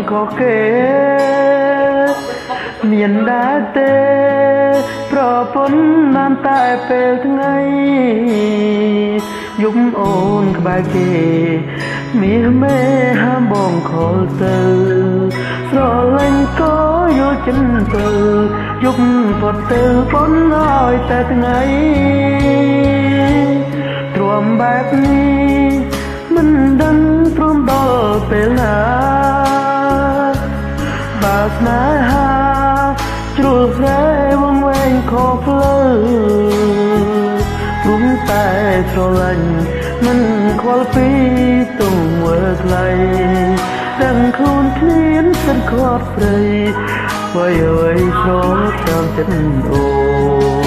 ខុសគេមានដែរទេប្រពន្ធបានតែពេលថ្ងៃយំអូនក្បែរគេមាសមេហាមបងខលទៅស្រលាញ់ក៏យល់ចិនទៅយប់ពត់ទៅប៉ុនឲ្យតែថ្ងៃទ្រាំបែបនេះមិនដឹងព្រមដល់ពេលណាបើស្នេហាជ្រុលស្រែវងវែងខុសផ្លូវព្រមតែស្រឡាញ់មិនខ្វល់ពីទង្វើថ្លៃដឹងខ្លួនគ្មានសិនខាត់ព្រៃអ្វីអ្វីស្រោចតាមចិត្តអូ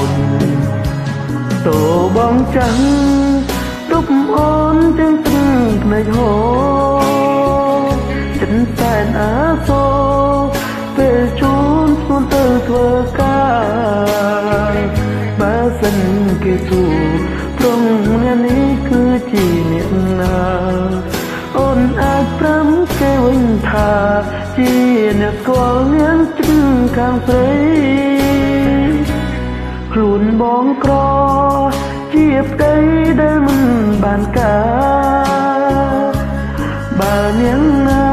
នតោបងចាំងរូបអូនចឹងត្រឹងភ្នែកហូរចិត្តសែនអាសូរពេលជូនខ្លួនទៅធ្វើការបើសិនគេទូត្រង់អ្នកនេះគឺជាអ្នកណាអូនអាចប្រាំគេវិញថាជាអ្នកស្គាល់នាងជ្រឹងខាងស្រីខ្លួនបងក្រជាប្តីដែលមិនបានការបើនាងណា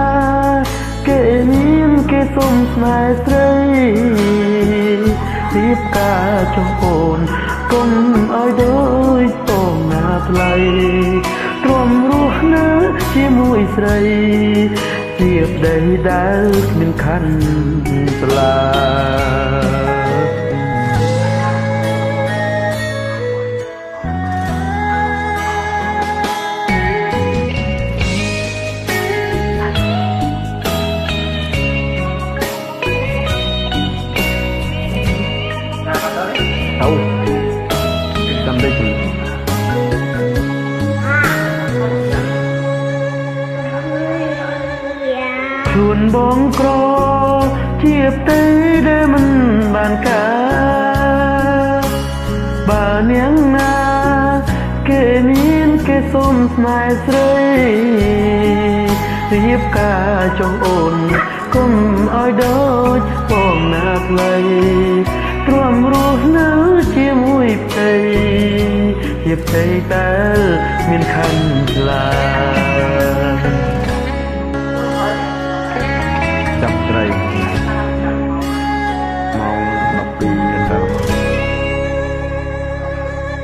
គេមានគេសុំស្នេហ៍ស្រីរៀបការចុះអូនកុំឲ្យដូចតងណាថ្លៃទ្រាំរស់នៅជាមួយស្រីជាប្តីដែលគ្មានខណ្ឌស្លាចាំដូចខ្លួនបងក្រជាផ្ទៃដែលមិនបានការបើនាងណាគេមានគេសុំស្នេហ៍ស្រីរៀបការចុះអូនកុំឲ្យដូចបងណាថ្លៃទ្រាំរស់នៅជាមួយផ្ទៃជាផ្ទៃដែលមានខណ្ឌស្លា